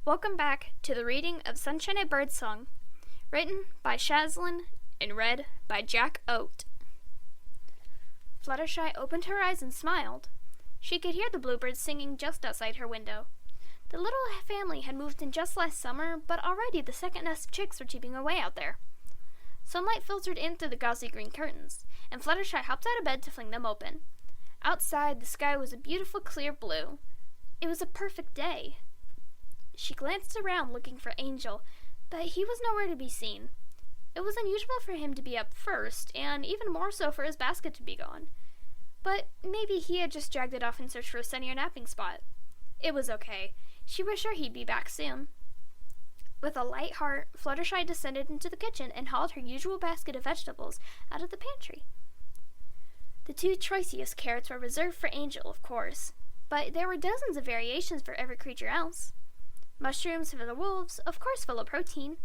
Welcome back to the reading of Sunshine and Birdsong, written by Shaslan and read by Jack Oat. Fluttershy opened her eyes and smiled. She could hear the bluebirds singing just outside her window. The little family had moved in just last summer, but already the second nest of chicks were chipping away out there. Sunlight filtered in through the gauzy green curtains, and Fluttershy hopped out of bed to fling them open. Outside, the sky was a beautiful clear blue. It was a perfect day. She glanced around looking for Angel, but he was nowhere to be seen. It was unusual for him to be up first, and even more so for his basket to be gone. But maybe he had just dragged it off in search for a sunnier napping spot. It was okay. She was sure he'd be back soon. With a light heart, Fluttershy descended into the kitchen and hauled her usual basket of vegetables out of the pantry. The two choicest carrots were reserved for Angel, of course, but there were dozens of variations for every creature else. Mushrooms for the wolves, of course full of protein,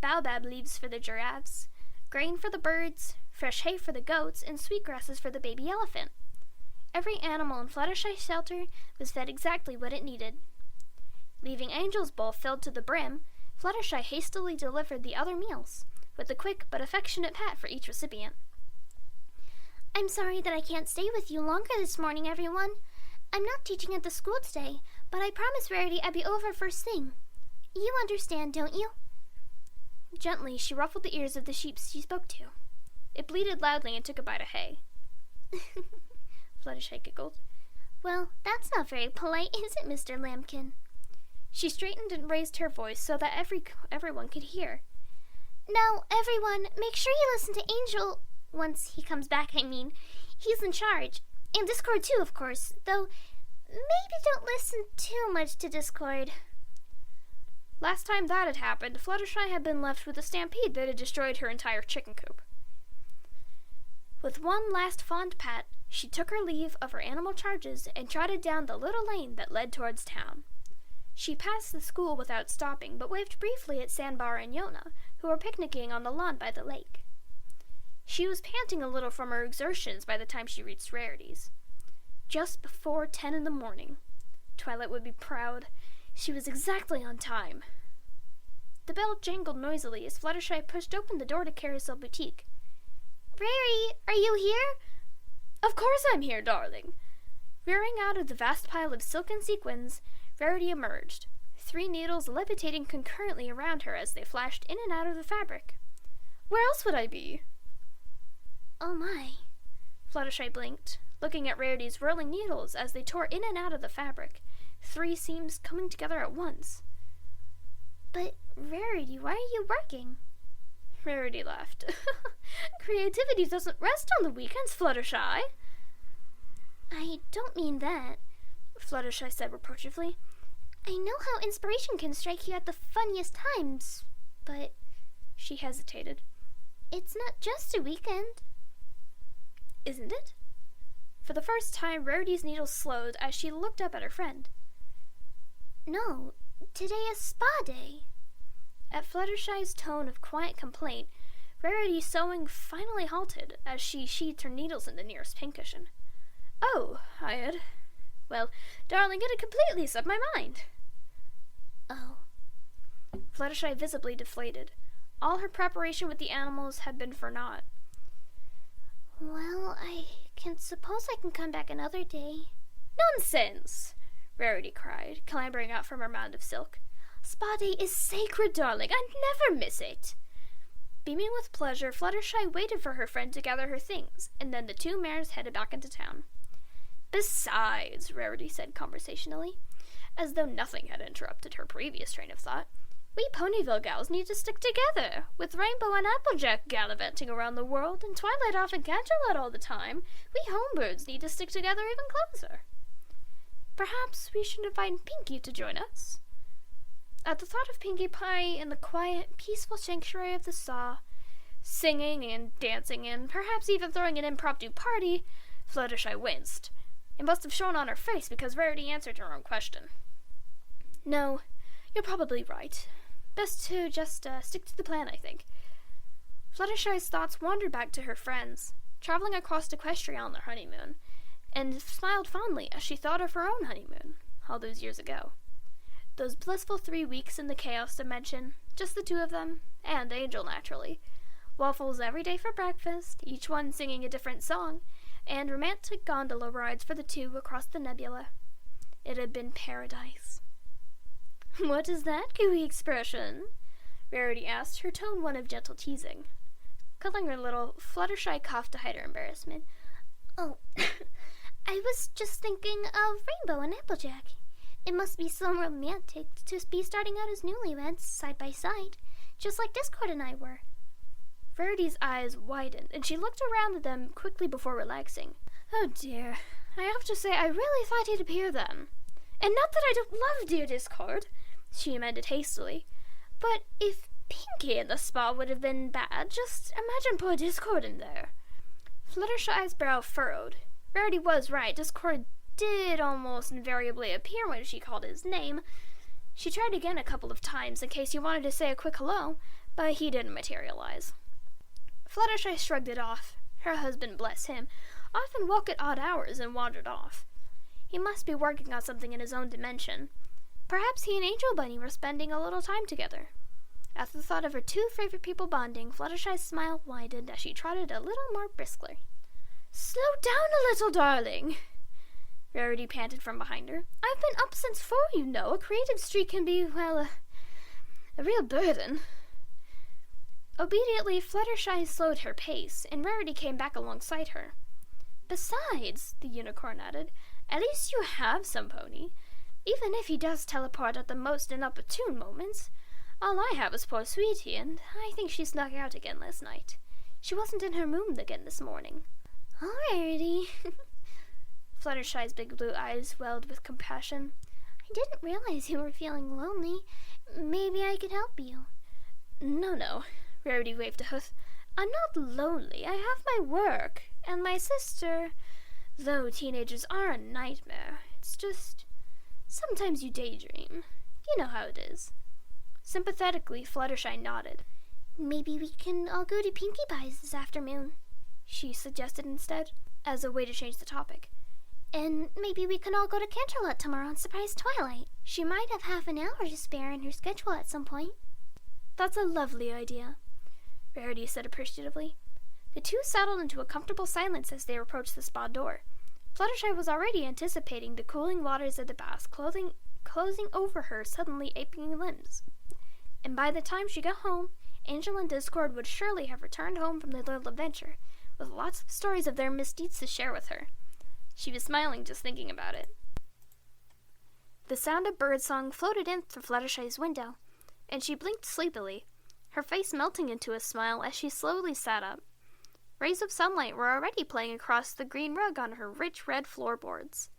baobab leaves for the giraffes, grain for the birds, fresh hay for the goats, and sweet grasses for the baby elephant. Every animal in Fluttershy's shelter was fed exactly what it needed. Leaving Angel's bowl filled to the brim, Fluttershy hastily delivered the other meals, with a quick but affectionate pat for each recipient. "I'm sorry that I can't stay with you longer this morning, everyone. I'm not teaching at the school today, but I promised Rarity I'd be over first thing. You understand, don't you?" Gently, she ruffled the ears of the sheep she spoke to. It bleated loudly and took a bite of hay. Fluttershy giggled. "Well, that's not very polite, is it, Mr. Lambkin?" She straightened and raised her voice so that everyone could hear. "Now, everyone, make sure you listen to Angel, once he comes back, I mean. He's in charge. And Discord too, of course, though maybe don't listen too much to Discord." Last time that had happened, Fluttershy had been left with a stampede that had destroyed her entire chicken coop. With one last fond pat, she took her leave of her animal charges and trotted down the little lane that led towards town. She passed the school without stopping, but waved briefly at Sandbar and Yona, who were picnicking on the lawn by the lake. She was panting a little from her exertions by the time she reached Rarity's. Just before 10 in the morning. Twilight would be proud. She was exactly on time. The bell jangled noisily as Fluttershy pushed open the door to Carousel Boutique. "Rarity, are you here?" "Of course I'm here, darling." Rearing out of the vast pile of silken sequins, Rarity emerged, 3 needles levitating concurrently around her as they flashed in and out of the fabric. "Where else would I be?" "Oh my." Fluttershy blinked, looking at Rarity's whirling needles as they tore in and out of the fabric, 3 seams coming together at once. "But, Rarity, why are you working?" Rarity laughed. "Creativity doesn't rest on the weekends, Fluttershy." "I don't mean that," Fluttershy said reproachfully. "I know how inspiration can strike you at the funniest times, but—" She hesitated. "It's not just a weekend." "Isn't it?" For the first time, Rarity's needles slowed as she looked up at her friend. "No, today is spa day." At Fluttershy's tone of quiet complaint, Rarity's sewing finally halted as she sheathed her needles in the nearest pincushion. "Oh, I had... Well, darling, it had completely slipped my mind." "Oh." Fluttershy visibly deflated. All her preparation with the animals had been for naught. "Well, I suppose I can come back another day." "Nonsense!" Rarity cried, clambering out from her mound of silk. "Spa day is sacred, darling. I never miss it." Beaming with pleasure, Fluttershy waited for her friend to gather her things, and then the 2 mares headed back into town. "Besides," Rarity said conversationally, as though nothing had interrupted her previous train of thought, "we Ponyville gals need to stick together. With Rainbow and Applejack gallivanting around the world, and Twilight off at Canterlot all the time, we homebirds need to stick together even closer. Perhaps we should invite Pinkie to join us." At the thought of Pinkie Pie in the quiet, peaceful sanctuary of the Saw, singing and dancing and perhaps even throwing an impromptu party, Fluttershy winced. It must have shown on her face because Rarity answered her own question. "No, you're probably right. Best to just stick to the plan, I think." Fluttershy's thoughts wandered back to her friends, traveling across Equestria on their honeymoon, and smiled fondly as she thought of her own honeymoon, all those years ago. Those blissful 3 weeks in the chaos dimension, just the two of them, and Angel naturally. Waffles every day for breakfast, each one singing a different song, and romantic gondola rides for the two across the nebula. It had been paradise. "What is that gooey expression?" Rarity asked, her tone one of gentle teasing. Cuddling her little, Fluttershy coughed to hide her embarrassment. "Oh, I was just thinking of Rainbow and Applejack. It must be so romantic to be starting out as newlyweds, side by side, just like Discord and I were." Rarity's eyes widened, and she looked around at them quickly before relaxing. "Oh dear, I have to say I really thought he'd appear then. And not that I don't love dear Discord," she amended hastily, "but if Pinky in the spa would have been bad, just imagine poor Discord in there." Fluttershy's brow furrowed. Rarity was right. Discord did almost invariably appear when she called his name. She tried again a couple of times in case he wanted to say a quick hello, but he didn't materialize. Fluttershy shrugged it off. Her husband, bless him, often woke at odd hours and wandered off. He must be working on something in his own dimension. Perhaps he and Angel Bunny were spending a little time together. At the thought of her two favorite people bonding, Fluttershy's smile widened as she trotted a little more briskly. "Slow down a little, darling," Rarity panted from behind her. "I've been up since 4, you know. A creative streak can be, well, a real burden." Obediently, Fluttershy slowed her pace, and Rarity came back alongside her. "Besides," the unicorn added, "at least you have some pony. Even if he does teleport at the most inopportune moments. All I have is poor Sweetie, and I think she snuck out again last night. She wasn't in her room again this morning." "Oh, Rarity." Fluttershy's big blue eyes welled with compassion. "I didn't realize you were feeling lonely. Maybe I could help you." No, Rarity waved a hoof. "I'm not lonely. I have my work, and my sister, though teenagers are a nightmare. It's just, sometimes you daydream. You know how it is." Sympathetically, Fluttershy nodded. "Maybe we can all go to Pinkie Pie's this afternoon," she suggested instead, as a way to change the topic. "And maybe we can all go to Canterlot tomorrow and surprise Twilight. She might have half an hour to spare in her schedule at some point." "That's a lovely idea," Rarity said appreciatively. The two settled into a comfortable silence as they approached the spa door. Fluttershy was already anticipating the cooling waters of the bath closing over her suddenly aching limbs. And by the time she got home, Angel and Discord would surely have returned home from their little adventure, with lots of stories of their misdeeds to share with her. She was smiling just thinking about it. The sound of birdsong floated in through Fluttershy's window, and she blinked sleepily, her face melting into a smile as she slowly sat up. Rays of sunlight were already playing across the green rug on her rich red floorboards.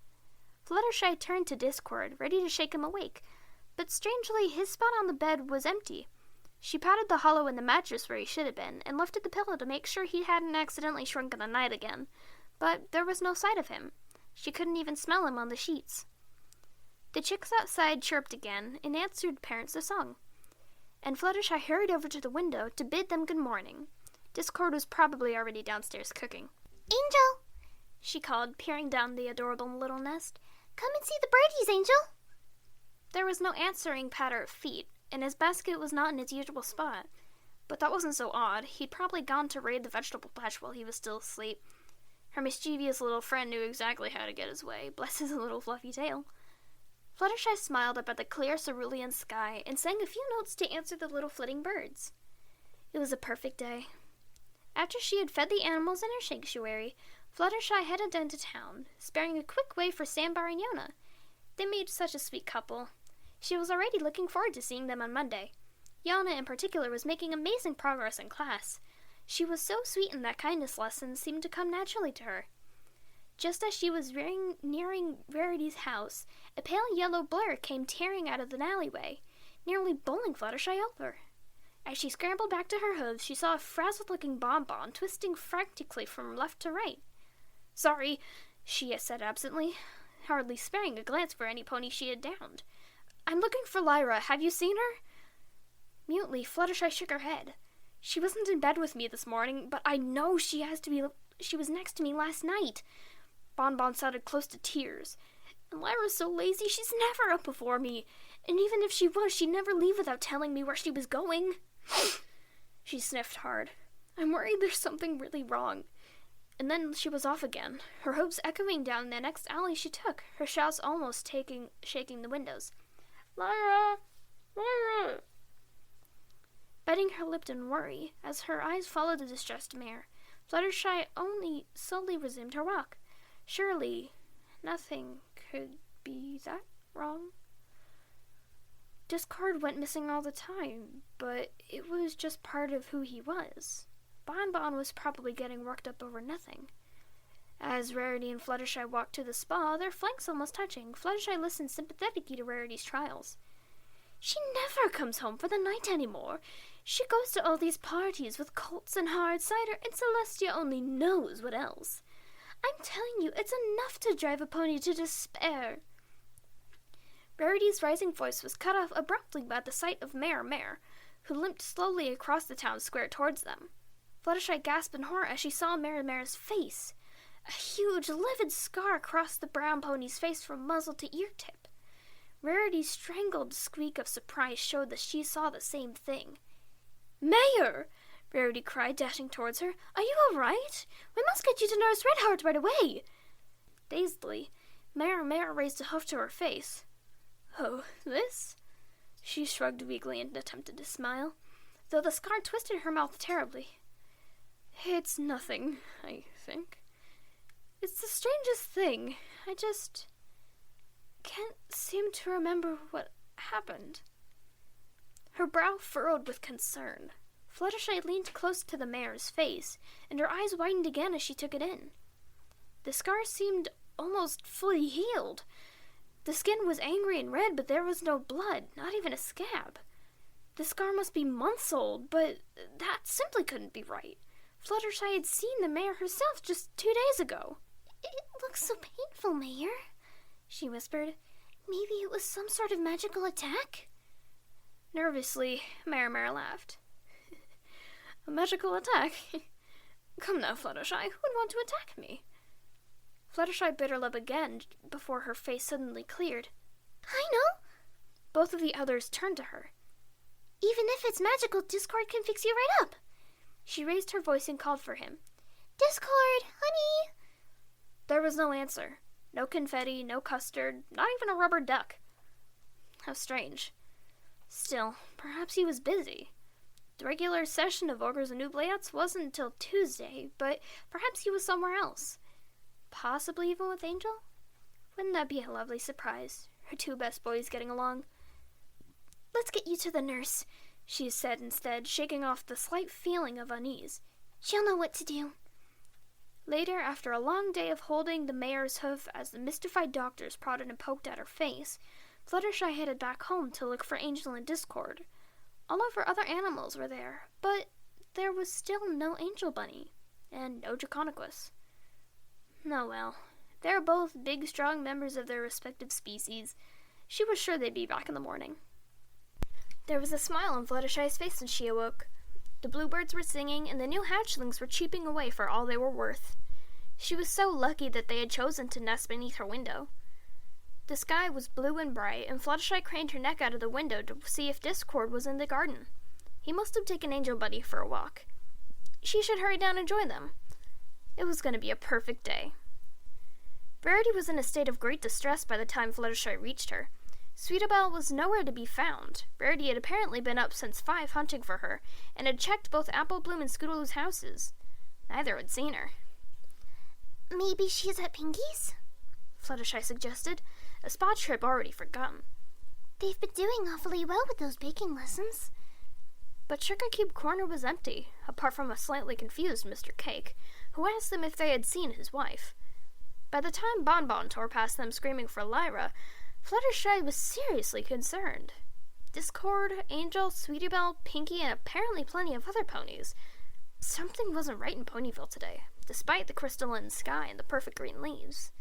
Fluttershy turned to Discord, ready to shake him awake, but strangely his spot on the bed was empty. She patted the hollow in the mattress where he should have been, and lifted the pillow to make sure he hadn't accidentally shrunk in the night again, but there was no sight of him. She couldn't even smell him on the sheets. The chicks outside chirped again, and answered parents a song, and Fluttershy hurried over to the window to bid them good morning. Discord was probably already downstairs cooking. "Angel," she called, peering down the adorable little nest. "Come and see the birdies, Angel." There was no answering patter of feet, and his basket was not in its usual spot. But that wasn't so odd. He'd probably gone to raid the vegetable patch while he was still asleep. Her mischievous little friend knew exactly how to get his way, bless his little fluffy tail. Fluttershy smiled up at the clear cerulean sky and sang a few notes to answer the little flitting birds. It was a perfect day. After she had fed the animals in her sanctuary, Fluttershy headed into town, sparing a quick way for Sandbar and Yona. They made such a sweet couple. She was already looking forward to seeing them on Monday. Yona, in particular, was making amazing progress in class. She was so sweet and that kindness lessons seemed to come naturally to her. Just as she was nearing Rarity's house, a pale yellow blur came tearing out of the alleyway, nearly bowling Fluttershy over. As she scrambled back to her hooves, she saw a frazzled-looking Bonbon twisting frantically from left to right. "Sorry," she said absently, hardly sparing a glance for any pony she had downed. "I'm looking for Lyra. Have you seen her?" Mutely, Fluttershy shook her head. "She wasn't in bed with me this morning, but I know she was next to me last night." Bonbon sounded close to tears. And Lyra's so lazy, she's never up before me. And even if she was, she'd never leave without telling me where she was going. She sniffed hard. I'm worried there's something really wrong. And then she was off again, her hopes echoing down the next alley she took, her shouts almost shaking the windows. Lyra! Lyra! Biting her lip in worry, as her eyes followed the distressed mare, Fluttershy only slowly resumed her walk. Surely, nothing could be that wrong. Discord went missing all the time, but it was just part of who he was. Bon was probably getting worked up over nothing. As Rarity and Fluttershy walked to the spa, their flanks almost touching, Fluttershy listened sympathetically to Rarity's trials. She never comes home for the night anymore. She goes to all these parties with colts and hard cider, and Celestia only knows what else. I'm telling you, it's enough to drive a pony to despair. Rarity's rising voice was cut off abruptly by the sight of Mare, who limped slowly across the town square towards them. Fluttershy gasped in horror as she saw Mare's face. A huge, livid scar crossed the brown pony's face from muzzle to ear tip. Rarity's strangled squeak of surprise showed that she saw the same thing. Mayor! Rarity cried, dashing towards her. Are you all right? We must get you to Nurse Redheart right away. Dazedly, Mare raised a hoof to her face. Oh, this? She shrugged weakly and attempted to smile, though the scar twisted her mouth terribly. It's nothing, I think. It's the strangest thing. I just can't seem to remember what happened. Her brow furrowed with concern. Fluttershy leaned close to the mare's face, and her eyes widened again as she took it in. The scar seemed almost fully healed. The skin was angry and red, but there was no blood, not even a scab. The scar must be months old, but that simply couldn't be right. Fluttershy had seen the mare herself just 2 days ago. It looks so painful, Mayor, she whispered. Maybe it was some sort of magical attack? Nervously, Mare laughed. A magical attack? Come now, Fluttershy, who would want to attack me? Fluttershy bit her lip again before her face suddenly cleared. I know! Both of the others turned to her. Even if it's magical, Discord can fix you right up. She raised her voice and called for him. Discord, honey! There was no answer. No confetti, no custard, not even a rubber duck. How strange. Still, perhaps he was busy. The regular session of Ogres and Oubliettes wasn't until Tuesday, but perhaps he was somewhere else. Possibly even with Angel? Wouldn't that be a lovely surprise? Her two best boys getting along. Let's get you to the nurse, she said instead, shaking off the slight feeling of unease. She'll know what to do. Later, after a long day of holding the mare's hoof as the mystified doctors prodded and poked at her face, Fluttershy headed back home to look for Angel and Discord. All of her other animals were there, but there was still no Angel Bunny, and no Draconequus. Oh well, they're both big, strong members of their respective species. She was sure they'd be back in the morning. There was a smile on Fluttershy's face when she awoke. The bluebirds were singing, and the new hatchlings were cheeping away for all they were worth. She was so lucky that they had chosen to nest beneath her window. The sky was blue and bright, and Fluttershy craned her neck out of the window to see if Discord was in the garden. He must have taken Angel Bunny for a walk. She should hurry down and join them. It was going to be a perfect day. Rarity was in a state of great distress by the time Fluttershy reached her. Sweetabelle was nowhere to be found. Rarity had apparently been up since 5 hunting for her, and had checked both Applebloom and Scootaloo's houses. Neither had seen her. Maybe she's at Pinky's? Fluttershy suggested, a spa trip already forgotten. They've been doing awfully well with those baking lessons. But Sugar Cube Corner was empty, apart from a slightly confused Mr. Cake, who asked them if they had seen his wife. By the time Bon tore past them screaming for Lyra, Fluttershy was seriously concerned. Discord, Angel, Sweetabelle, Pinky, and apparently plenty of other ponies. Something wasn't right in Ponyville today, despite the crystalline sky and the perfect green leaves.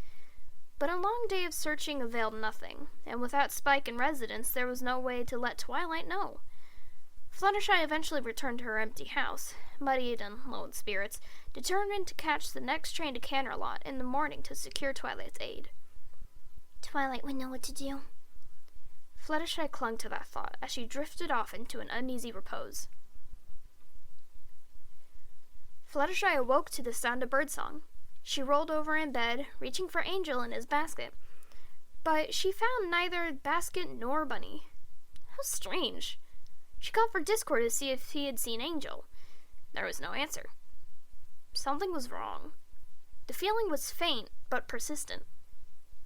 But a long day of searching availed nothing, and without Spike in residence, there was no way to let Twilight know. Fluttershy eventually returned to her empty house, muddied and low in spirits, determined to catch the next train to Canterlot in the morning to secure Twilight's aid. Twilight would know what to do. Fluttershy clung to that thought as she drifted off into an uneasy repose. Fluttershy awoke to the sound of birdsong. She rolled over in bed, reaching for Angel in his basket, but she found neither basket nor bunny. How strange. She called for Discord to see if he had seen Angel. There was no answer. Something was wrong. The feeling was faint, but persistent.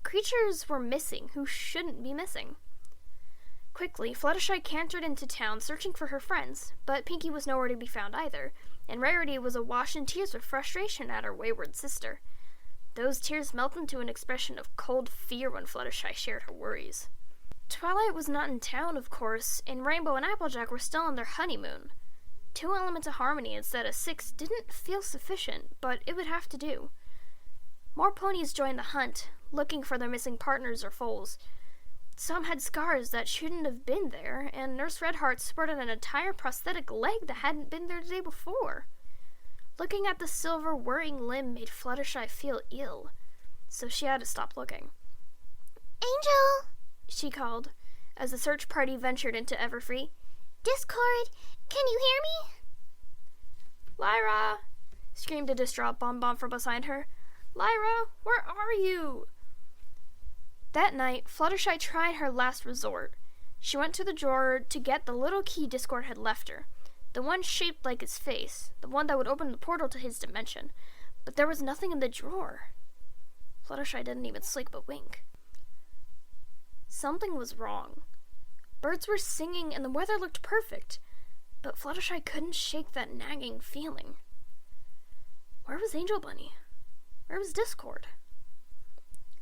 Creatures were missing who shouldn't be missing. Quickly, Fluttershy cantered into town searching for her friends, but Pinkie was nowhere to be found either, and Rarity was awash in tears of frustration at her wayward sister. Those tears melted into an expression of cold fear when Fluttershy shared her worries. Twilight was not in town, of course, and Rainbow and Applejack were still on their honeymoon. 2 elements of harmony instead of 6 didn't feel sufficient, but it would have to do. More ponies joined the hunt, looking for their missing partners or foals. Some had scars that shouldn't have been there, and Nurse Redheart sported an entire prosthetic leg that hadn't been there the day before. Looking at the silver whirring limb made Fluttershy feel ill, so she had to stop looking. Angel! She called, as the search party ventured into Everfree. Discord, can you hear me? Lyra! Screamed a distraught Bonbon from beside her. Lyra, where are you? That night, Fluttershy tried her last resort. She went to the drawer to get the little key Discord had left her, the one shaped like his face, the one that would open the portal to his dimension. But there was nothing in the drawer. Fluttershy didn't even sleep a wink. Something was wrong. Birds were singing and the weather looked perfect, but Fluttershy couldn't shake that nagging feeling. Where was Angel Bunny? Where was Discord?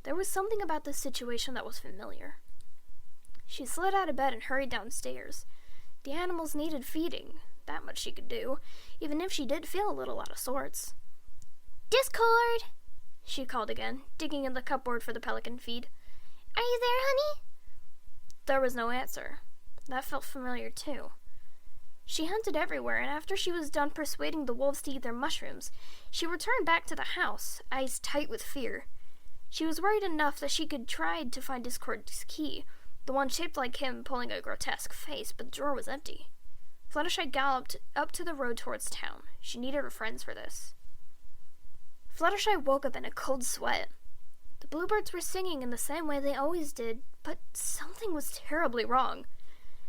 There was something about this situation that was familiar. She slid out of bed and hurried downstairs. The animals needed feeding. That much she could do, even if she did feel a little out of sorts. Discord! She called again, digging in the cupboard for the pelican feed. Are you there, honey? There was no answer. That felt familiar, too. She hunted everywhere, and after she was done persuading the wolves to eat their mushrooms, she returned back to the house, eyes tight with fear. She was worried enough that she could try to find Discord's key, the one shaped like him pulling a grotesque face, but the drawer was empty. Fluttershy galloped up to the road towards town. She needed her friends for this. Fluttershy woke up in a cold sweat. The bluebirds were singing in the same way they always did, but something was terribly wrong.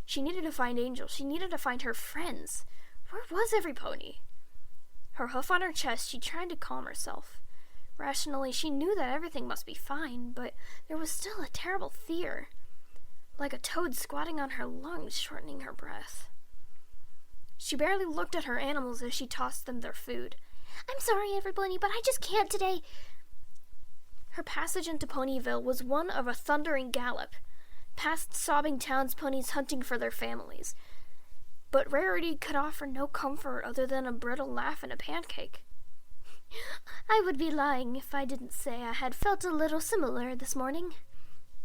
She needed to find Angel. She needed to find her friends. Where was every pony? Her hoof on her chest, she tried to calm herself. Rationally, she knew that everything must be fine, but there was still a terrible fear, like a toad squatting on her lungs, shortening her breath. She barely looked at her animals as she tossed them their food. I'm sorry, everybody, but I just can't today. Her passage into Ponyville was one of a thundering gallop, past sobbing towns-ponies hunting for their families. But Rarity could offer no comfort other than a brittle laugh and a pancake. I would be lying if I didn't say I had felt a little similar this morning.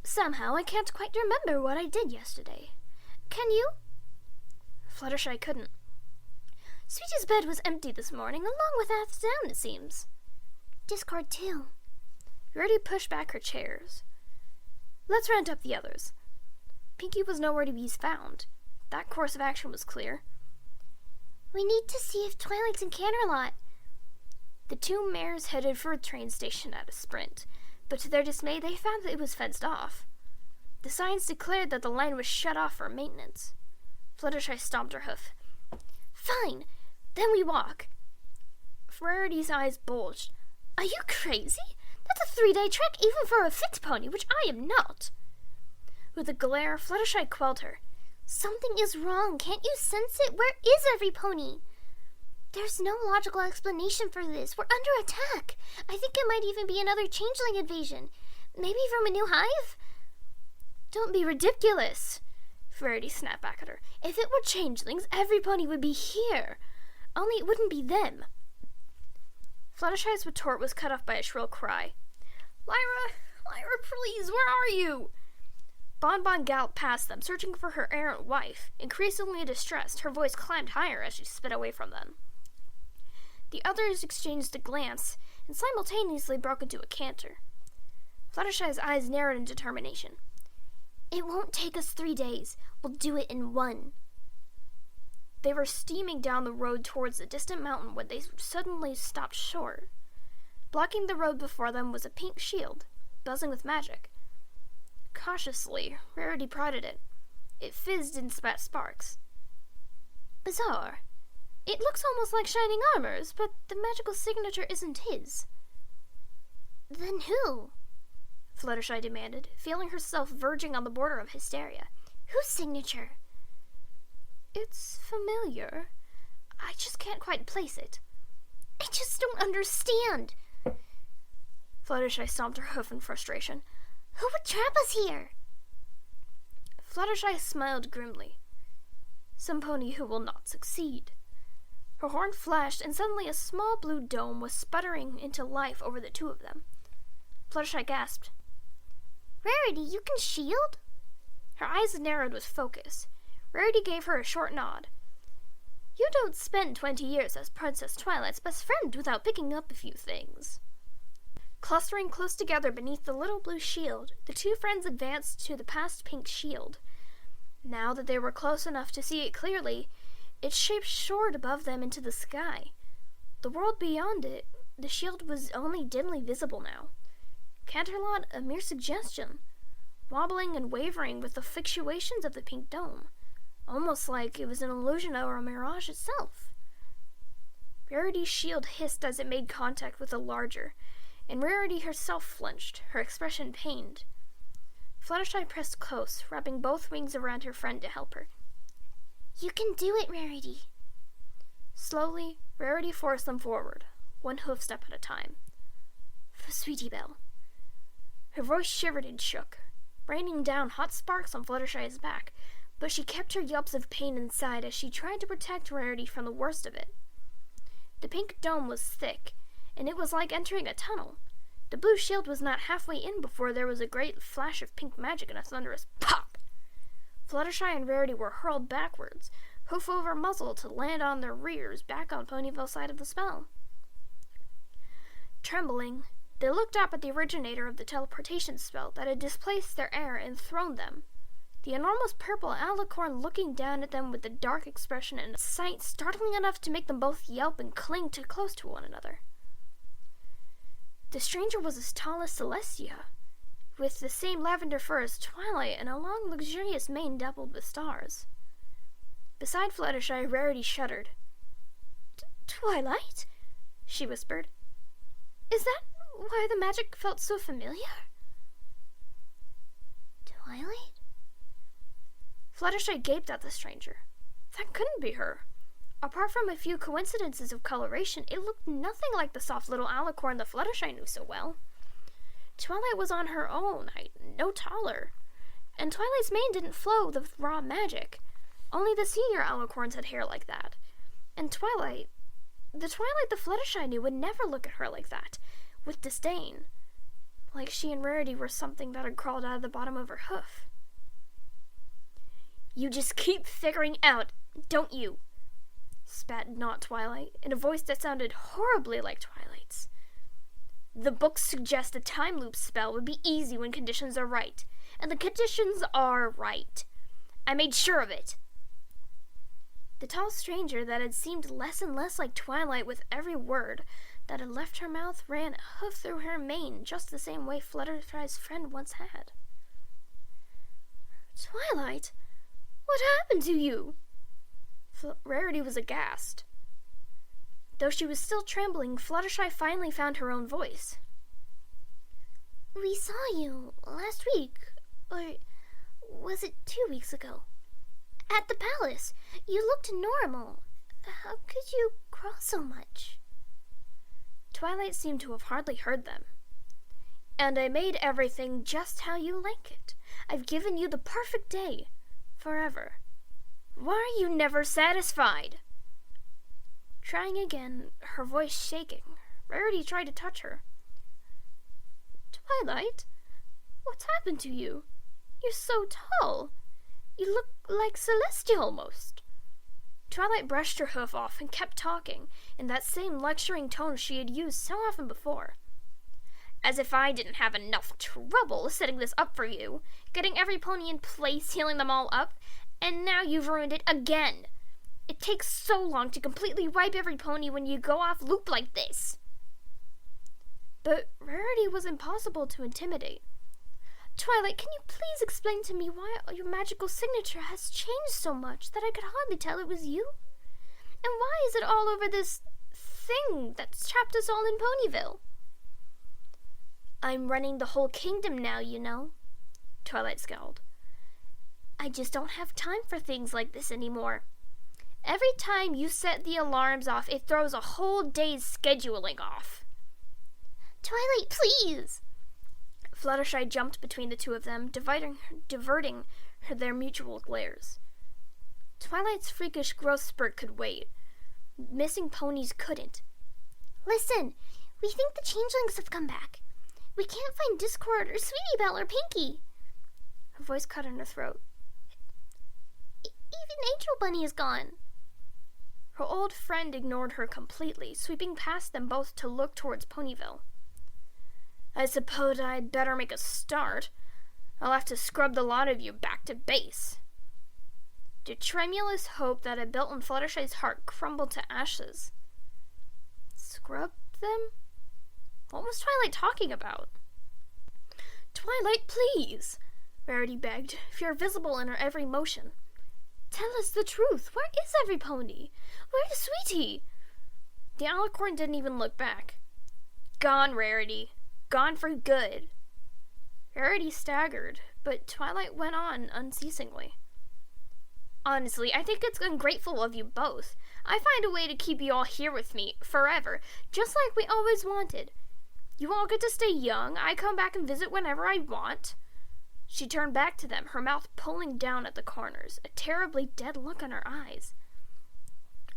Somehow I can't quite remember what I did yesterday. Can you? Fluttershy couldn't. Sweetie's bed was empty this morning, along with Ath's down, it seems. Discord, too. Rarity pushed back her chairs. Let's round up the others. Pinkie was nowhere to be found. That course of action was clear. We need to see if Twilight's in Canterlot. The 2 mares headed for a train station at a sprint, but to their dismay they found that it was fenced off. The signs declared that the line was shut off for maintenance. Fluttershy stomped her hoof. Fine, then we walk. Rarity's eyes bulged. Are you crazy? That's a 3-day trek even for a fixed pony, which I am not. With a glare, Fluttershy quelled her. Something is wrong. Can't you sense it? Where is every pony? There's no logical explanation for this. We're under attack. I think it might even be another changeling invasion. Maybe from a new hive? Don't be ridiculous. Rarity snapped back at her. If it were changelings, every pony would be here. Only it wouldn't be them. Fluttershy's retort was cut off by a shrill cry. Lyra, please, where are you? Bonbon galloped past them, searching for her errant wife. Increasingly distressed, her voice climbed higher as she sped away from them. The others exchanged a glance and simultaneously broke into a canter. Fluttershy's eyes narrowed in determination. It won't take us 3 days. We'll do it in 1. They were steaming down the road towards the distant mountain when they suddenly stopped short. Blocking the road before them was a pink shield, buzzing with magic. Cautiously, Rarity prodded it. It fizzed and spat sparks. Bizarre. It looks almost like shining armors, but the magical signature isn't his. Then who? Fluttershy demanded, feeling herself verging on the border of hysteria. Whose signature? It's familiar. I just can't quite place it. I just don't understand. Fluttershy stomped her hoof in frustration. Who would trap us here? Fluttershy smiled grimly. Some pony who will not succeed. Her horn flashed, and suddenly a small blue dome was sputtering into life over the two of them. Fluttershy gasped. Rarity, you can shield? Her eyes narrowed with focus. Rarity gave her a short nod. You don't spend 20 years as Princess Twilight's best friend without picking up a few things. Clustering close together beneath the little blue shield, the two friends advanced to the past pink shield. Now that they were close enough to see it clearly, its shape soared above them into the sky. The world beyond it, the shield was only dimly visible now. Canterlot a mere suggestion, wobbling and wavering with the fluctuations of the pink dome, almost like it was an illusion or a mirage itself. Rarity's shield hissed as it made contact with the larger, and Rarity herself flinched, her expression pained. Fluttershy pressed close, wrapping both wings around her friend to help her. You can do it, Rarity. Slowly, Rarity forced them forward, one hoof step at a time. For Sweetie Belle. Her voice shivered and shook, raining down hot sparks on Fluttershy's back, but she kept her yelps of pain inside as she tried to protect Rarity from the worst of it. The pink dome was thick, and it was like entering a tunnel. The blue shield was not halfway in before there was a great flash of pink magic and a thunderous pop. Fluttershy and Rarity were hurled backwards, hoof over muzzle, to land on their rears back on Ponyville's side of the spell. Trembling, they looked up at the originator of the teleportation spell that had displaced their air and thrown them. The enormous purple alicorn looking down at them with a dark expression and a sight startling enough to make them both yelp and cling too close to one another. The stranger was as tall as Celestia, with the same lavender fur as Twilight and a long, luxurious mane dappled with stars. Beside Fluttershy, Rarity shuddered. Twilight? She whispered. Is that why the magic felt so familiar? Twilight? Fluttershy gaped at the stranger. That couldn't be her. Apart from a few coincidences of coloration, it looked nothing like the soft little alicorn that Fluttershy knew so well. Twilight was on her own height, no taller, and Twilight's mane didn't flow with raw magic. Only the senior alicorns had hair like that. And the Twilight the Fluttershy knew would never look at her like that, with disdain, like she and Rarity were something that had crawled out of the bottom of her hoof. You just keep figuring out, don't you? Spat not Twilight, in a voice that sounded horribly like Twilight's. The books suggest a time loop spell would be easy when conditions are right, and the conditions are right. I made sure of it. The tall stranger that had seemed less and less like Twilight with every word that had left her mouth ran a hoof through her mane just the same way Fluttershy's friend once had. Twilight? What happened to you? Rarity was aghast. Though she was still trembling, Fluttershy finally found her own voice. We saw you last week, or was it 2 weeks ago? At the palace. You looked normal. How could you crawl so much? Twilight seemed to have hardly heard them. And I made everything just how you like it. I've given you the perfect day. Forever. Why are you never satisfied? Trying again, her voice shaking, Rarity tried to touch her. Twilight, what's happened to you? You're so tall. You look like Celestia almost. Twilight brushed her hoof off and kept talking in that same lecturing tone she had used so often before. As if I didn't have enough trouble setting this up for you, getting every pony in place, healing them all up, and now you've ruined it again. It takes so long to completely wipe every pony when you go off loop like this. But Rarity was impossible to intimidate. Twilight, can you please explain to me why your magical signature has changed so much that I could hardly tell it was you? And why is it all over this thing that's trapped us all in Ponyville? I'm running the whole kingdom now, you know, Twilight scowled. I just don't have time for things like this anymore. Every time you set the alarms off, it throws a whole day's scheduling off. Twilight, please! Fluttershy jumped between the two of them, diverting their mutual glares. Twilight's freakish growth spurt could wait. Missing ponies couldn't. Listen, we think the changelings have come back. We can't find Discord or Sweetie Belle or Pinky. Her voice cut in her throat. Even Angel Bunny is gone. Her old friend ignored her completely, sweeping past them both to look towards Ponyville. I suppose I'd better make a start. I'll have to scrub the lot of you back to base. The tremulous hope that had built in Fluttershy's heart crumbled to ashes. Scrub them? What was Twilight talking about? Twilight, please, Rarity begged, fear visible in her every motion. Tell us the truth. Where is every pony? Where's Sweetie? The alicorn didn't even look back. Gone, Rarity. Gone for good. Rarity staggered, but Twilight went on unceasingly. Honestly, I think it's ungrateful of you both. I find a way to keep you all here with me, forever, just like we always wanted. You all get to stay young. I come back and visit whenever I want. She turned back to them, her mouth pulling down at the corners, a terribly dead look in her eyes.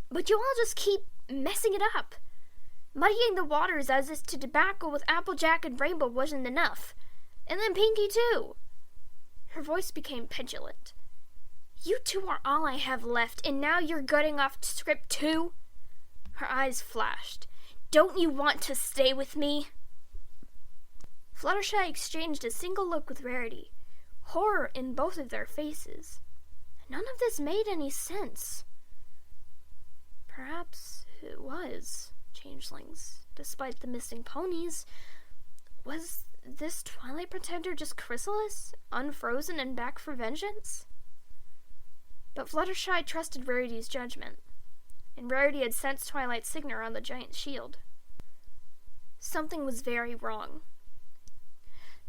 But you all just keep messing it up. Muddying the waters as if to debacle with Applejack and Rainbow wasn't enough. And then Pinky, too. Her voice became petulant. You two are all I have left, and now you're gutting off script too? Her eyes flashed. Don't you want to stay with me? Fluttershy exchanged a single look with Rarity, horror in both of their faces. None of this made any sense. Perhaps it was changelings, despite the missing ponies. Was this Twilight Pretender just chrysalis, unfrozen and back for vengeance? But Fluttershy trusted Rarity's judgment, and Rarity had sensed Twilight's signature on the giant shield. Something was very wrong.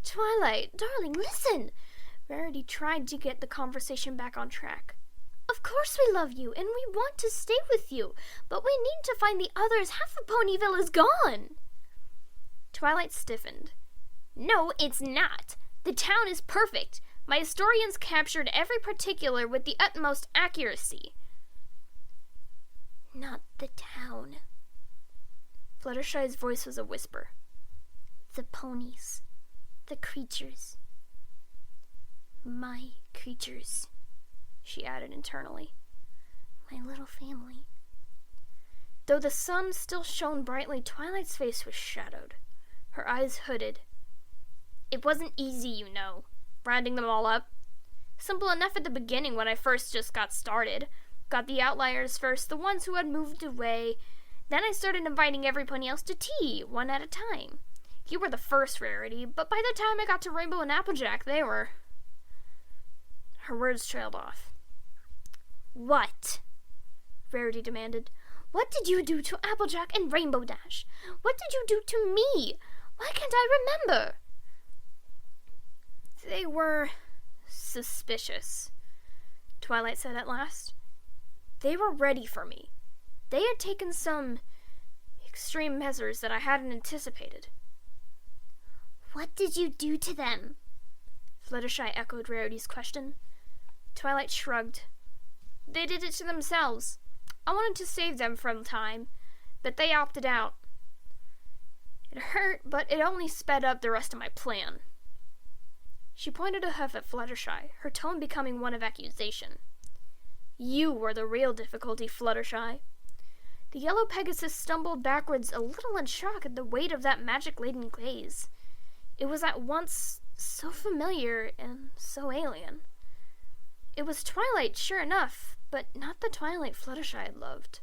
Twilight, darling, listen! Rarity tried to get the conversation back on track. Of course we love you, and we want to stay with you, but we need to find the others. Half of Ponyville is gone! Twilight stiffened. No, it's not. The town is perfect. My historians captured every particular with the utmost accuracy. Not the town. Fluttershy's voice was a whisper. The ponies. The creatures. My creatures, she added internally. My little family. Though the sun still shone brightly, Twilight's face was shadowed, her eyes hooded. It wasn't easy, you know, rounding them all up. Simple enough at the beginning when I first just got started. Got the outliers first, the ones who had moved away. Then I started inviting every pony else to tea, one at a time. You were the first, Rarity, but by the time I got to Rainbow and Applejack, they were... Her words trailed off. What? Rarity demanded. What did you do to Applejack and Rainbow Dash? What did you do to me? Why can't I remember? They were suspicious, Twilight said at last. They were ready for me. They had taken some extreme measures that I hadn't anticipated. What did you do to them? Fluttershy echoed Rarity's question. Twilight shrugged. They did it to themselves. I wanted to save them from time, but they opted out. It hurt, but it only sped up the rest of my plan. She pointed a hoof at Fluttershy, her tone becoming one of accusation. You were the real difficulty, Fluttershy. The yellow Pegasus stumbled backwards a little in shock at the weight of that magic-laden gaze. It was at once so familiar and so alien. It was Twilight, sure enough, but not the Twilight Fluttershy I'd loved.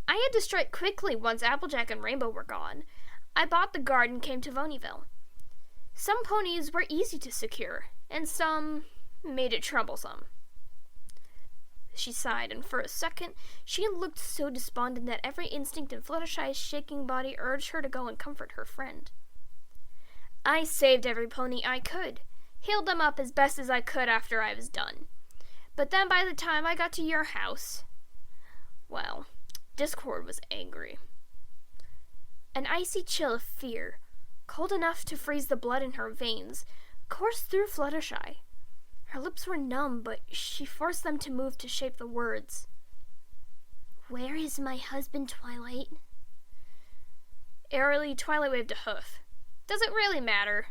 I had to strike quickly once Applejack and Rainbow were gone. I bought the guard and came to Voneyville. Some ponies were easy to secure, and some made it troublesome. She sighed, and for a second she looked so despondent that every instinct in Fluttershy's shaking body urged her to go and comfort her friend. I saved every pony I could, healed them up as best as I could after I was done. But then by the time I got to your house, well, Discord was angry. An icy chill of fear, cold enough to freeze the blood in her veins, coursed through Fluttershy. Her lips were numb, but she forced them to move to shape the words. "Where is my husband, Twilight?" Airily, Twilight waved a hoof. "Does it really matter?"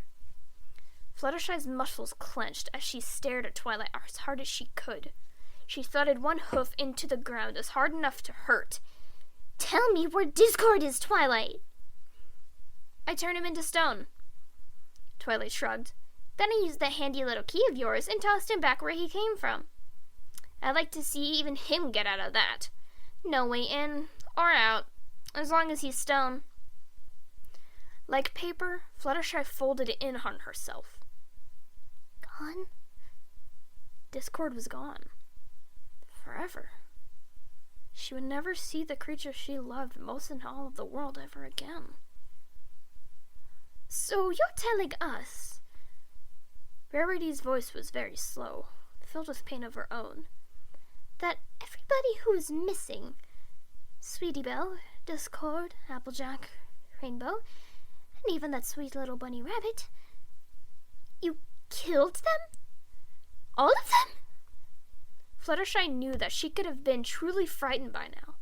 Fluttershy's muscles clenched as she stared at Twilight as hard as she could. She thudded one hoof into the ground as hard enough to hurt. "Tell me where Discord is, Twilight!" "I turned him into stone." Twilight shrugged. "Then I used that handy little key of yours and tossed him back where he came from. I'd like to see even him get out of that. No way in or out, as long as he's stone." Like paper, Fluttershy folded it in on herself. Gone? Discord was gone. Forever. She would never see the creature she loved most in all of the world ever again. "So you're telling us..." Rarity's voice was very slow, filled with pain of her own. "That everybody who's missing, Sweetie Belle, Discord, Applejack, Rainbow, and even that sweet little bunny rabbit, you killed them? All of them?" Fluttershy knew that she could have been truly frightened by now,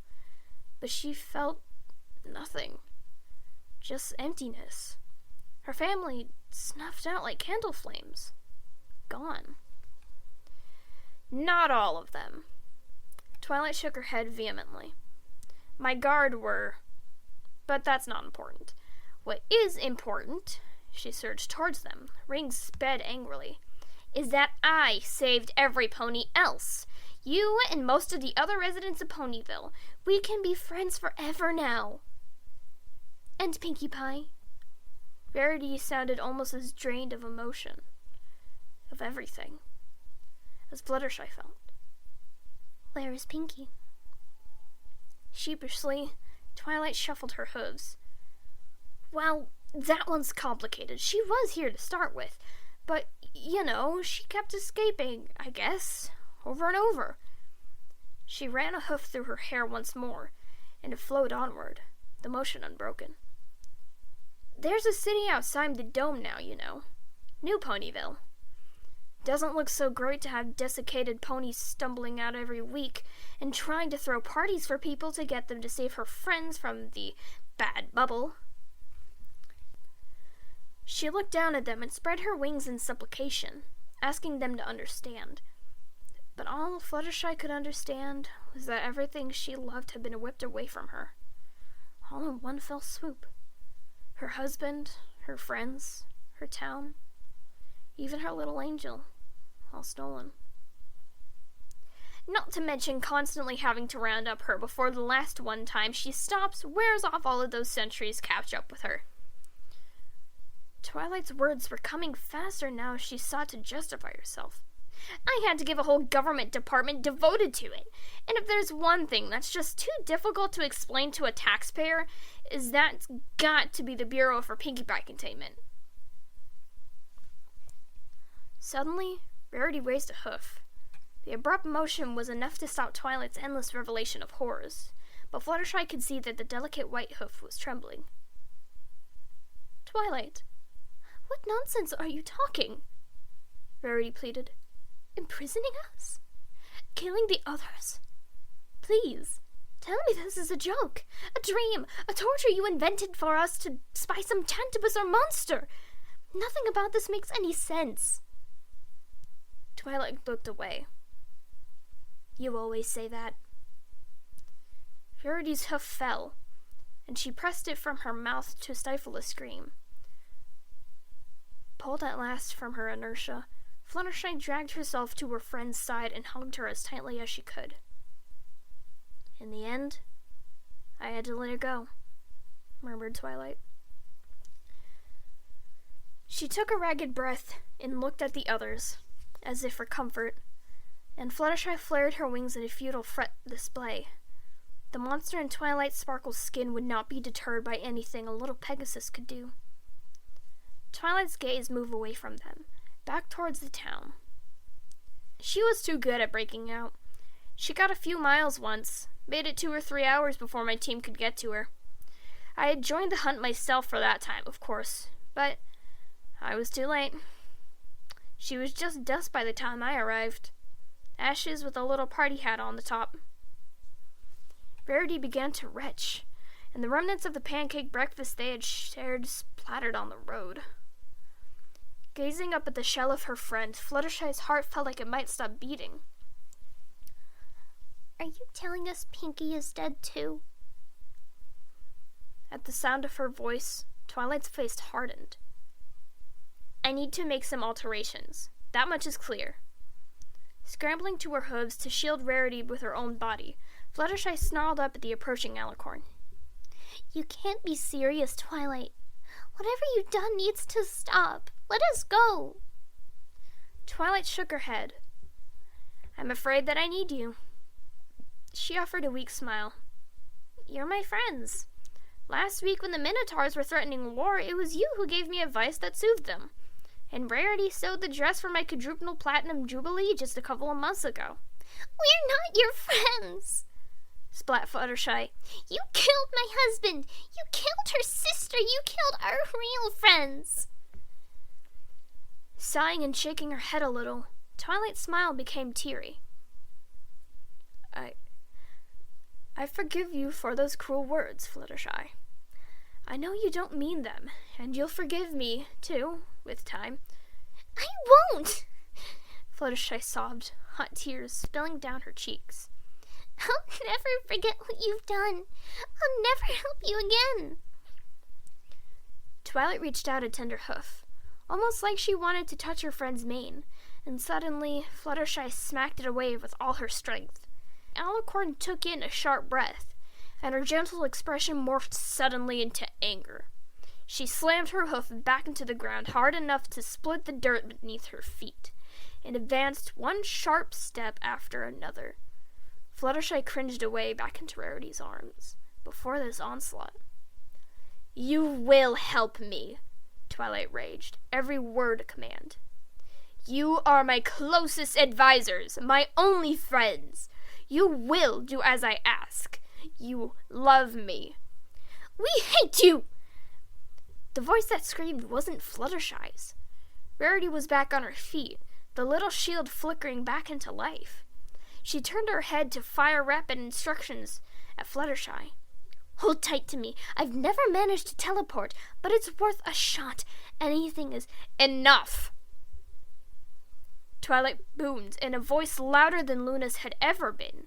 but she felt nothing. Just emptiness. Her family snuffed out like candle flames. Gone. "Not all of them." Twilight shook her head vehemently. "My guard were, but that's not important. What is important," she surged towards them, rings sped angrily, "is that I saved every pony else. You and most of the other residents of Ponyville. We can be friends forever now." "And Pinkie Pie?" Rarity sounded almost as drained of emotion, of everything, as Fluttershy felt. "Where is Pinkie?" Sheepishly, Twilight shuffled her hooves. "Well, that one's complicated. She was here to start with, but, she kept escaping, I guess, over and over." She ran a hoof through her hair once more, and it flowed onward, the motion unbroken. "There's a city outside the dome now, New Ponyville. Doesn't look so great to have desiccated ponies stumbling out every week and trying to throw parties for people to get them to save her friends from the bad bubble." She looked down at them and spread her wings in supplication, asking them to understand. But all Fluttershy could understand was that everything she loved had been whipped away from her, all in one fell swoop. Her husband, her friends, her town, even her little angel, all stolen. Not to mention constantly having to round up her before the last one time she stops, wears off all of those centuries catch up with her. Twilight's words were coming faster now as she sought to justify herself. "I had to give a whole government department devoted to it, and if there's one thing that's just too difficult to explain to a taxpayer, is that's got to be the Bureau for Pinkie Pie Containment." Suddenly, Rarity raised a hoof. The abrupt motion was enough to stop Twilight's endless revelation of horrors, but Fluttershy could see that the delicate white hoof was trembling. "Twilight, what nonsense are you talking?" Rarity pleaded. "Imprisoning us? Killing the others? Please, tell me this is a joke, a dream, a torture you invented for us to spy some tantibus or monster. Nothing about this makes any sense." Twilight looked away. "You always say that." Rarity's hoof fell, and she pressed it from her mouth to stifle a scream. Pulled at last from her inertia, Fluttershy dragged herself to her friend's side and hugged her as tightly as she could. In the end, I had to let her go, murmured Twilight. She took a ragged breath and looked at the others, as if for comfort, and Fluttershy flared her wings in a futile fret display. The monster in Twilight Sparkle's skin would not be deterred by anything a little Pegasus could do. Twilight's gaze moved away from them, back towards the town. She was too good at breaking out. She got a few miles once, made it 2 or 3 hours before my team could get to her. I had joined the hunt myself for that time, of course, but I was too late. She was just dust by the time I arrived. Ashes with a little party hat on the top. Rarity began to retch, and the remnants of the pancake breakfast they had shared splattered on the road. Gazing up at the shell of her friend, Fluttershy's heart felt like it might stop beating. Are you telling us Pinkie is dead too? At the sound of her voice, Twilight's face hardened. I need to make some alterations. That much is clear. Scrambling to her hooves to shield Rarity with her own body, Fluttershy snarled up at the approaching Alicorn. You can't be serious, Twilight. Whatever you've done needs to stop. Let us go. Twilight shook her head. I'm afraid that I need you. She offered a weak smile. You're my friends. Last week when the Minotaurs were threatening war, it was you who gave me advice that soothed them. And Rarity sewed the dress for my quadruple platinum jubilee just a couple of months ago. We're not your friends, splat Fluttershy. You killed my husband. You killed her sister. You killed our real friends. Sighing and shaking her head a little, Twilight's smile became teary. I forgive you for those cruel words, Fluttershy. I know you don't mean them, and you'll forgive me, too, with time. I won't! Fluttershy sobbed, hot tears spilling down her cheeks. I'll never forget what you've done. I'll never help you again. Twilight reached out a tender hoof, almost like she wanted to touch her friend's mane, and suddenly Fluttershy smacked it away with all her strength. Alicorn took in a sharp breath, and her gentle expression morphed suddenly into anger. She slammed her hoof back into the ground hard enough to split the dirt beneath her feet, and advanced one sharp step after another. Fluttershy cringed away back into Rarity's arms before this onslaught. You will help me, Twilight raged, every word a command. You are my closest advisors, my only friends. You will do as I ask. You love me. We hate you! The voice that screamed wasn't Fluttershy's. Rarity was back on her feet, the little shield flickering back into life. She turned her head to fire rapid instructions at Fluttershy. Hold tight to me. I've never managed to teleport, but it's worth a shot. Anything is enough. Twilight boomed in a voice louder than Luna's had ever been.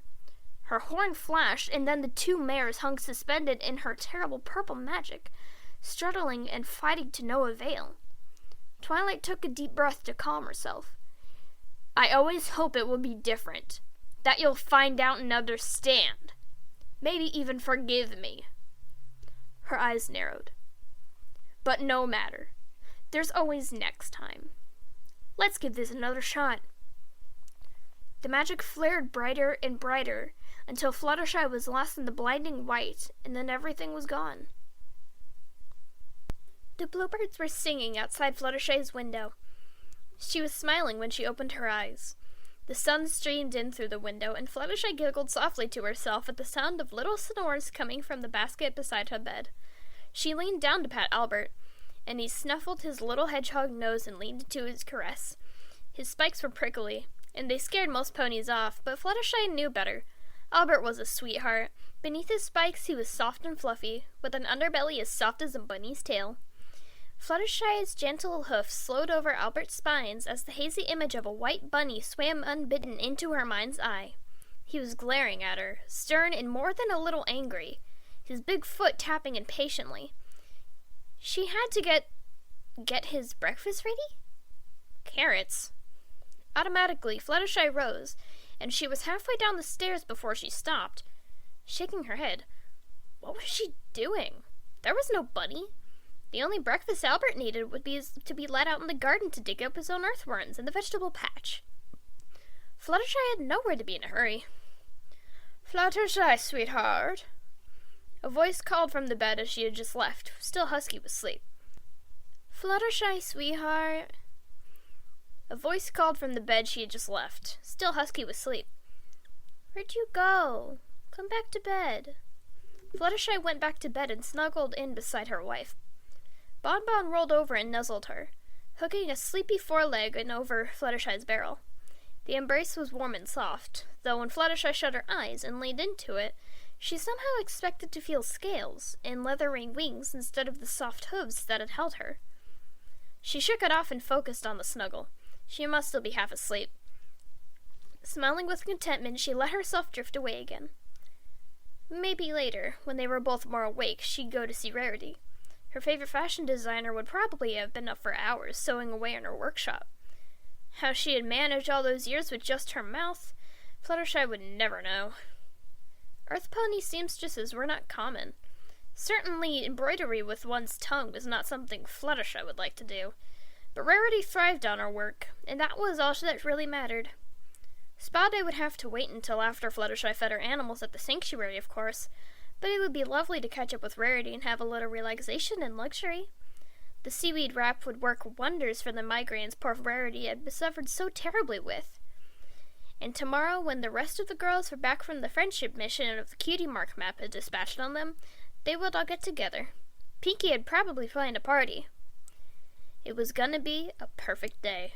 Her horn flashed, and then the 2 mares hung suspended in her terrible purple magic, struggling and fighting to no avail. Twilight took a deep breath to calm herself. I always hope it will be different, that you'll find out and understand. Maybe even forgive me. Her eyes narrowed. But no matter. There's always next time. Let's give this another shot. The magic flared brighter and brighter until Fluttershy was lost in the blinding white, and then everything was gone. The bluebirds were singing outside Fluttershy's window. She was smiling when she opened her eyes. The sun streamed in through the window, and Fluttershy giggled softly to herself at the sound of little snores coming from the basket beside her bed. She leaned down to pat Albert, and he snuffled his little hedgehog nose and leaned into his caress. His spikes were prickly, and they scared most ponies off, but Fluttershy knew better. Albert was a sweetheart. Beneath his spikes he was soft and fluffy, with an underbelly as soft as a bunny's tail. Fluttershy's gentle hoof slowed over Albert's spines as the hazy image of a white bunny swam unbidden into her mind's eye. He was glaring at her, stern and more than a little angry, his big foot tapping impatiently. She had to get get his breakfast ready? Carrots. Automatically, Fluttershy rose, and she was halfway down the stairs before she stopped, shaking her head. What was she doing? There was no bunny. The only breakfast Albert needed would be to be let out in the garden to dig up his own earthworms in the vegetable patch. Fluttershy had nowhere to be in a hurry. Fluttershy, sweetheart. A voice called from the bed as she had just left, still husky with sleep. Fluttershy, sweetheart. A voice called from the bed she had just left, still husky with sleep. Where'd you go? Come back to bed. Fluttershy went back to bed and snuggled in beside her wife. Bonbon rolled over and nuzzled her, hooking a sleepy foreleg in over Fluttershy's barrel. The embrace was warm and soft, though when Fluttershy shut her eyes and leaned into it, she somehow expected to feel scales and leathering wings instead of the soft hooves that had held her. She shook it off and focused on the snuggle. She must still be half asleep. Smiling with contentment, she let herself drift away again. Maybe later, when they were both more awake, she'd go to see Rarity. Her favorite fashion designer would probably have been up for hours sewing away in her workshop. How she had managed all those years with just her mouth, Fluttershy would never know. Earth pony seamstresses were not common. Certainly embroidery with one's tongue was not something Fluttershy would like to do. But Rarity thrived on her work, and that was all that really mattered. Spa day would have to wait until after Fluttershy fed her animals at the sanctuary, of course, but it would be lovely to catch up with Rarity and have a little relaxation and luxury. The seaweed wrap would work wonders for the migraines poor Rarity had suffered so terribly with. And tomorrow, when the rest of the girls were back from the friendship mission of the cutie mark map had dispatched on them, they would all get together. Pinkie had probably planned a party. It was gonna be a perfect day.